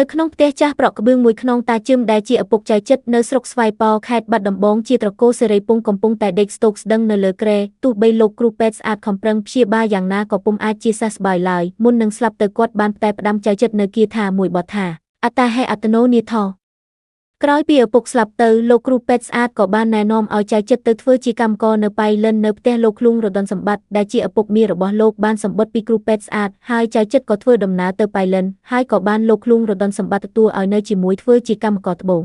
នៅក្នុងផ្ទះចាស់ប្រក់ក្បឿងមួយក្នុងតាជឹមដែលជាឪពុកចៅចិត្តនៅស្រុកស្វាយប៉ខេត្តបាត់ដំបងជាត្រកូលសេរីពងកំពុងតែដេកស្ទោកស្ដឹងនៅលើគ្រែទោះបីលោកគ្រូពេទ្យស្អាតខំប្រឹងព្យាបាលយ៉ាងណាក៏ពុំអាចជាសះស្បើយឡើយមុននឹងស្លាប់ទៅគាត់បានផ្តែផ្ដាំចៅចិត្តនៅគាថាមួយបទថាអត្តាហេអត្តនោនាថោក្រោយពីឪពុកស្លាប់ទៅលោកគ្រូពេទ្យស្អាតក៏បានណែនាំឲ្យចៅចិត្តទៅធ្វើជាកម្មករនៅប៉ៃលិននៅផ្ទះលោកឃ្លួងរតនសម្បត្តិដែលជាឪពុកមារបស់លោកបានសម្បត្តិពីគ្រូពេទ្យស្អាតហើយចៅចិត្តក៏ធ្វើដំណើរទៅប៉ៃលិនហើយក៏បានលោកឃ្លួងរតនសម្បត្តិទទួលឲ្យនៅជាមួយធ្វើជាកម្មករត្បូង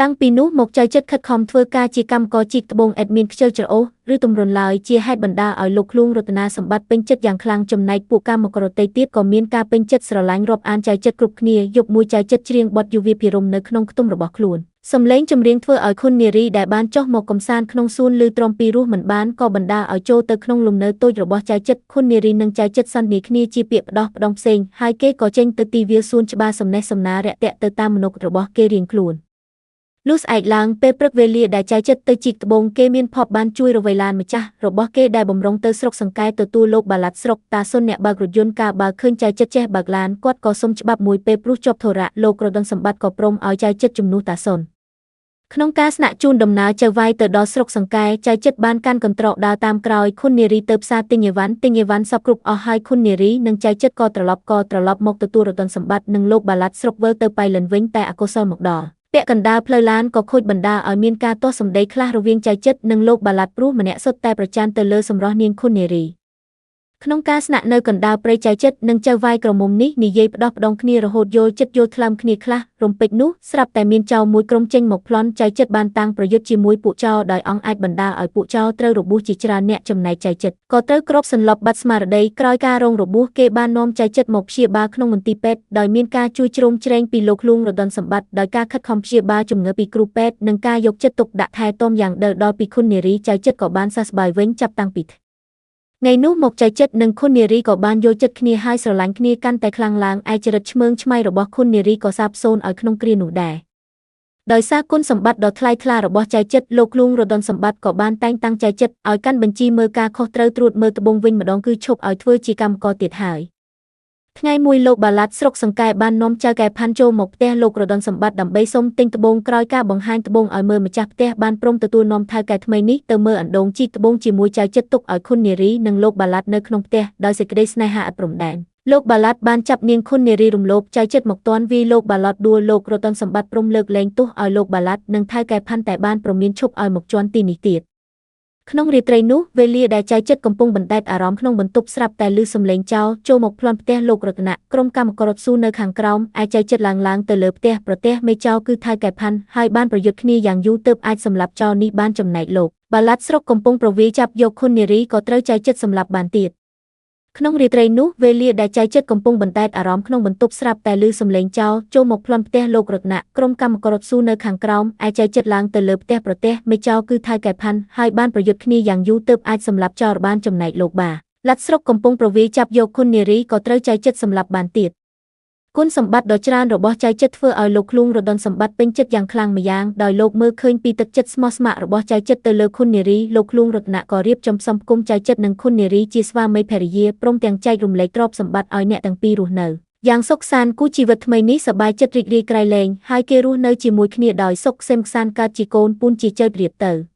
តាំងពីនោះមកចៅចិត្តខិតខំធ្វើការជាកម្មករជីកត្បូងឥតមានខ្ជិលច្រអូសឬទម្រុនឡើយជាហេតុបណ្ដាលឲ្យលោកឃ្លួងរតនាសម្បត្តិពេញចិត្តយ៉ាងខ្លាំងចំណែកពួកកម្មករដទៃទៀតក៏មានការពេញចិត្តស្រឡាញ់រាប់អានចៅចិត្តគ្រប់គ្នាយប់មួយចៅចិត្តច្រៀងបទយុវភិរមនៅក្នុងខ្ទមរបស់ខ្លួនសំឡេងចម្រៀងធ្វើឲ្យខុននារីដែលបានចុះមកកំសាន្តក្នុងសួនឮទ្រាំពីរោះមិនបានក៏បណ្ដាលឲ្យចូលទៅក្នុងលំនៅតូចរបស់ចៅចិត្តខុននារីនិងចៅចិត្តសន្និគ្នាជាពាក្យផ្ដោះផ្ដងផ្សេងហើយគេក៏ចេញទៅទីវាលសួនច្បារសំណេះសំណាលរាក់ទាក់ទៅតាមមនោគតរបស់គេរៀងខ្លួនលុះស្អែកឡើងពេលព្រឹកវេលាដែលចៅចិត្តទៅជីកត្បូងគេមានភ័ព្វបានជួយរវៃឡានម្ចាស់របស់គេដែលបំរុងទៅស្រុកសង្កែទទួលលោកបាឡាត់ស្រុកតាសុនអ្នកបើករថយន្តកាលបើឃើញចៅចិត្តចេះបើកឡានគាត់ក៏សុំច្បាប់មួយពេលព្រោះជាប់ធរៈលោករតនសម្បត្តិក៏ព្រមឲ្យចៅចិត្តជំនួសតាសុនក្នុងការស្នាក់ជូនដំណើរចៅវាយទៅដល់ស្រុកសង្កែចៅចិត្តបានកាន់កន្ត្រកដើរតាមក្រោយខុននារីទៅផ្សារទិញអីវ៉ាន់សពគ្រប់អស់ហើយខុននារីនិងចៅចិត្តក៏ត្រឡប់មកទទួលរតនសម្បត្តិនិងលោកបាឡាត់ស្រុកវិលទៅប៉ៃលិនវិញតែអកុសលមកដល់ពាក់កណ្ដាលផ្លូវឡានក៏ខូចបណ្ដាលឲ្យមានការទាស់សម្ដីខ្លះរវាងចៅចិត្តនិងលោកបាឡាត់ព្រោះម្នាក់សុទ្ធតែប្រច័ណ្ឌទៅលើសម្រស់នាងខុននារីក្នុងការស្នាក់នៅកណ្ដាលព្រៃចៅចិត្តនិងចៅវាយក្រមុំនេះនិយាយផ្ដោះផ្ដងគ្នារហូតយល់ចិត្តយល់ថ្លើមគ្នាខ្លះរំពេចនោះស្រាប់តែមានចៅមួយក្រុមចេញមកប្លន់ចៅចិត្តបានតាំងប្រយុទ្ធជាមួយពួកចៅដោយអង្គអាចបណ្ដាលឲ្យពួកចៅត្រូវរបួសជាច្រើនអ្នកចំណែកចៅចិត្តក៏ត្រូវគ្របសន្លប់បាត់ស្មារតីក្រោយការរងរបួសគេបាននាំចៅចិត្តមកព្យាបាលក្នុងមន្ទីរពេទ្យដោយមានការជួយជ្រោមជ្រែងពីលោកឃ្លួងរតនសម្បត្តិដោយការខិតខំព្យាបាលជំងឺពីគ្រូពេទ្យនិងការយកចិត្តទុកដាក់ថែទាំយ៉ាងដិលដល់ពីខុននារីចៅចិត្តក៏បានសះស្បើយវិញចាប់តាំងពីថ្ងៃនោះមកចៅចិត្តនិងខុននារីក៏បានយល់ចិត្តគ្នាហើយស្រឡាញ់គ្នាកាន់តែខ្លាំងឡើងឯចរិតឆ្មើងឆ្មៃរបស់ខុននារីក៏សាបសូន្យឲ្យក្នុងគ្រានោះដែរដោយសារគុណសម្បត្តិដ៏ថ្លៃថ្លារបស់ចៅចិត្តលោកឃ្លួងរតនសម្បត្តិក៏បានតែងតាំងចៅចិត្តឲ្យកាន់បញ្ជីមើលការខុសត្រូវត្រួតមើលត្បូងវិញម្ដងគឺឈប់ឲ្យធ្វើជាកម្មករទៀតហើយថ្ងៃមួយលោកបាឡាត់ស្រុកសង្កែបាននាំចៅកែផាន់ចូលមកផ្ទះលោករតនសម្បត្តិដើម្បីសុំទិញត្បូងក្រោយការបង្ហាញត្បូងឲ្យមើលម្ចាស់ផ្ទះបានព្រមទទួលនាំថៅកែថ្មីនេះទៅមើលអណ្ដូងជីកត្បូងជាមួយចៅចិត្តទុកឲ្យខុននារីនិងលោកបាឡាត់នៅក្នុងផ្ទះដោយសេចក្តីស្នេហាឥតព្រំដែនលោកបាឡាត់បានចាប់នាងខុននារីរំលោភចៅចិត្តមកទាន់វាយលោកបាឡាត់ដួលលោករតនសម្បត្តិព្រមលើកលែងទោសឲ្យលោកបាឡាត់និងថៅកែផាន់តែបានព្រមានឈប់ឲ្យមកជន់ទីនេះទៀតក្នុងរាត្រីនោះវេលាដែលចៅចិត្តកំពុងបណ្ដែតអារម្មណ៍ក្នុងបន្ទប់ស្រាប់តែឮសំឡេងចៅចូលមកប្លន់ផ្ទះលោករតនៈក្រុមកម្មកររត់ស៊ូនៅខាងក្រោមឯចៅចិត្តឡើងទៅលើផ្ទះប្រទះមេចៅគឺថៅកែផាន់ហើយបានប្រយុទ្ធគ្នាយ៉ាងយូរទើបអាចសម្លាប់ចៅនេះបានចំណែកលោកបាឡាត់ស្រុកកំពុងប្រវាយចាប់យកខុននារីក៏ត្រូវចៅចិត្តសម្លាប់បានទៀតក្នុងរាត្រីនោះវេលាដែលចៅចិត្តកំពុងបណ្ដែតអារម្មណ៍ក្នុងបន្ទប់ស្រាប់តែឮសំឡេងចៅចូលមកប្លន់ផ្ទះលោករតនៈក្រុមកម្មកររត់ស៊ូនៅខាងក្រោមឯចៅចិត្តឡើងទៅលើផ្ទះប្រទះមេចៅគឺថៅកែផាន់ហើយបានប្រយុទ្ធគ្នាយ៉ាងយូរទើបអាចសម្លាប់ចៅបានចំណែកលោកបាឡាត់ស្រុកកំពុងប្រវាយចាប់យកខុននារីក៏ត្រូវចៅចិត្តសម្លាប់បានទៀតគុណសម្បត្តិដ៏ច្រើនរបស់ចៅចិត្តធ្វើឲ្យលោកឃ្លួងរតនសម្បត្តិពេញចិត្តយ៉ាងខ្លាំងម្យ៉ាងដោយលោកមើលឃើញពីទឹកចិត្តស្មោះស្ម័គ្ររបស់ចៅចិត្តទៅលើខុននារីលោកឃ្លួងរតនៈក៏រៀបចំផ្សំផ្គុំចៅចិត្តនិងខុននារីជាស្វាមីភរិយាព្រមទាំងចែករំលែកទ្រព្យសម្បត្តិឲ្យអ្នកទាំងពីររស់នៅយ៉ាងសុខសាន្តគូជីវិតថ្មីនេះសប្បាយចិត្តរីករាយក្រៃលែងហើយគេរស់នៅជាមួយគ្នាដោយសុខសេមខ្សាន្តកើតជាកូនពូនជាចៅព្រាបទៅ